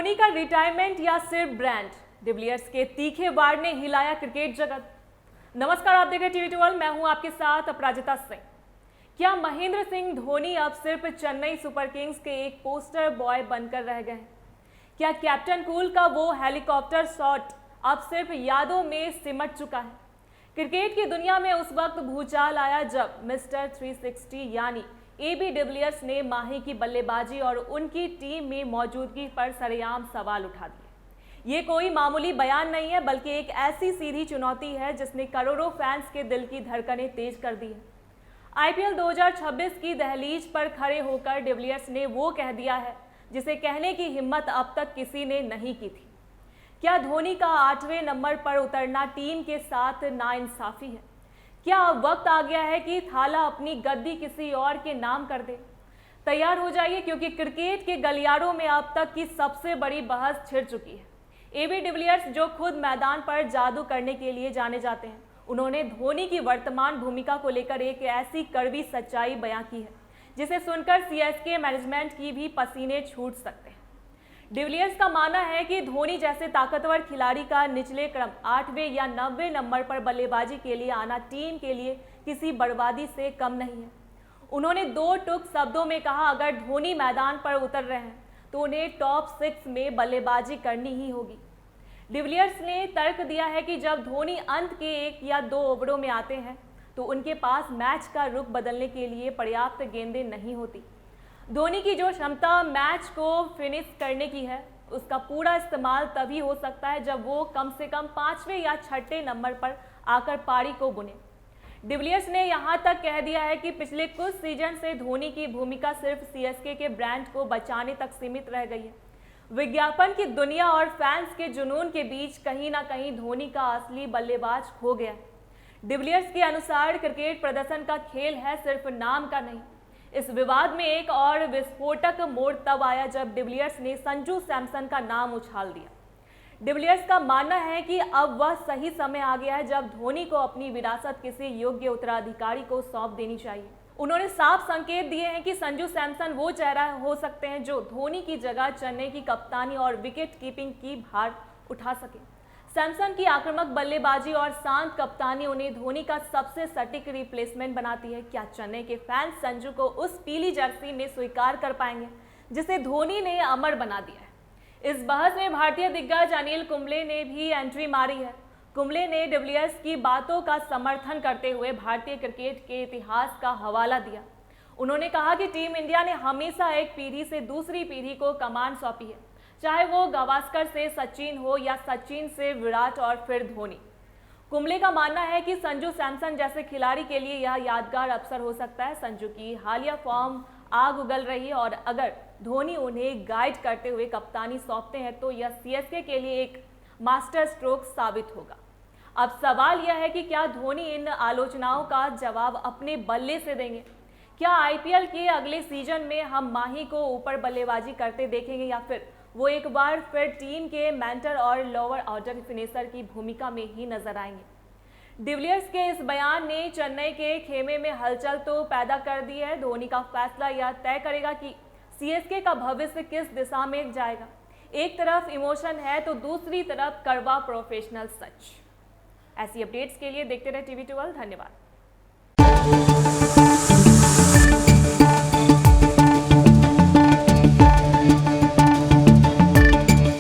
धोनी का रिटायरमेंट या सिर्फ ब्रांड? डिविलियर्स के तीखे वार ने हिलाया क्रिकेट जगत। नमस्कार, आप देख रहे टीवी ट्वेल्व, मैं हूं आपके साथ अपराजिता सिंह। क्या महेंद्र सिंह धोनी अब सिर्फ चेन्नई सुपर किंग्स के एक पोस्टर बॉय बनकर रह गए हैं? क्या कैप्टन कूल का वो हेलीकॉप्टर शॉट अब सिर्फ यादों में सिमट चुका है? क्रिकेट की दुनिया में उस वक्त भूचाल आया जब मिस्टर 360 यानी AB डिविलियर्स ने माही की बल्लेबाजी और उनकी टीम में मौजूदगी पर सरेआम सवाल उठा दिए। ये कोई मामूली बयान नहीं है, बल्कि एक ऐसी सीधी चुनौती है जिसने करोड़ों फैंस के दिल की धड़कनें तेज कर दी है। IPL 2026 की दहलीज पर खड़े होकर डिविलियर्स ने वो कह दिया है जिसे कहने की हिम्मत अब तक किसी ने नहीं की थी। क्या धोनी का 8वें नंबर पर उतरना टीम के साथ नाइंसाफी है? क्या अब वक्त आ गया है कि थाला अपनी गद्दी किसी और के नाम कर दे? तैयार हो जाइए, क्योंकि क्रिकेट के गलियारों में अब तक की सबसे बड़ी बहस छिड़ चुकी है। AB डिविलियर्स, जो खुद मैदान पर जादू करने के लिए जाने जाते हैं, उन्होंने धोनी की वर्तमान भूमिका को लेकर एक ऐसी कड़वी सच्चाई बयां की है जिसे सुनकर CSK मैनेजमेंट की भी पसीने छूट सकते हैं। डिविलियर्स का मानना है कि धोनी जैसे ताकतवर खिलाड़ी का निचले क्रम 8वें या 9वें नंबर पर बल्लेबाजी के लिए आना टीम के लिए किसी बर्बादी से कम नहीं है। उन्होंने दो टूक शब्दों में कहा, अगर धोनी मैदान पर उतर रहे हैं तो उन्हें टॉप 6 में बल्लेबाजी करनी ही होगी। डिविलियर्स ने तर्क दिया है कि जब धोनी अंत के 1 या 2 ओवरों में आते हैं तो उनके पास मैच का रुख बदलने के लिए पर्याप्त गेंदें नहीं होती। धोनी की जो क्षमता मैच को फिनिश करने की है, उसका पूरा इस्तेमाल तभी हो सकता है जब वो कम से कम 5वें या 6ठे नंबर पर आकर पारी को बुने। डिविलियर्स ने यहाँ तक कह दिया है कि पिछले कुछ सीजन से धोनी की भूमिका सिर्फ CSK के ब्रांड को बचाने तक सीमित रह गई है। विज्ञापन की दुनिया और फैंस के जुनून के बीच कहीं ना कहीं धोनी का असली बल्लेबाज खो गया है। डिविलियर्स के अनुसार क्रिकेट प्रदर्शन का खेल है, सिर्फ नाम का नहीं। इस विवाद में एक और विस्फोटक मोड़ तब आया जब डिविलियर्स ने संजू सैमसन का नाम उछाल दिया। डिविलियर्स का मानना है कि अब वह सही समय आ गया है जब धोनी को अपनी विरासत किसी योग्य उत्तराधिकारी को सौंप देनी चाहिए। उन्होंने साफ संकेत दिए हैं कि संजू सैमसन वो चेहरा हो सकते हैं जो धोनी की जगह चेन्नई की कप्तानी और विकेट कीपिंग की भार उठा सके। सैमसन की आक्रामक बल्लेबाजी और शांत कप्तानी उन्हें धोनी का सबसे सटीक रिप्लेसमेंट बनाती है। क्या चेन्नई के फैंस संजू को उस पीली जर्सी में स्वीकार कर पाएंगे जिसे धोनी ने अमर बना दिया है? इस बहस में भारतीय दिग्गज अनिल कुंबले ने भी एंट्री मारी है। कुंबले ने डिविलियर्स की बातों का समर्थन करते हुए भारतीय क्रिकेट के इतिहास का हवाला दिया। उन्होंने कहा कि टीम इंडिया ने हमेशा एक पीढ़ी से दूसरी पीढ़ी को कमान सौंपी है, चाहे वो गावस्कर से सचिन हो या सचिन से विराट और फिर धोनी। कुंबले का मानना है कि संजू सैमसन जैसे खिलाड़ी के लिए यह यादगार अवसर हो सकता है। संजू की हालिया फॉर्म आग उगल रही है और अगर धोनी उन्हें गाइड करते हुए कप्तानी सौंपते हैं तो यह CSK के लिए एक मास्टर स्ट्रोक साबित होगा। अब सवाल यह है कि क्या धोनी इन आलोचनाओं का जवाब अपने बल्ले से देंगे? क्या IPL के अगले सीजन में हम माही को ऊपर बल्लेबाजी करते देखेंगे या फिर वो एक बार फिर टीम के मेंटर और लोअर ऑर्डर फिनिशर की भूमिका में ही नजर आएंगे? डिविलियर्स के इस बयान ने चेन्नई के खेमे में हलचल तो पैदा कर दी है। धोनी का फैसला यह तय करेगा कि CSK का भविष्य किस दिशा में जाएगा। एक तरफ इमोशन है तो दूसरी तरफ कड़वा प्रोफेशनल सच। ऐसी अपडेट्स के लिए देखते रहे TV 12। धन्यवाद।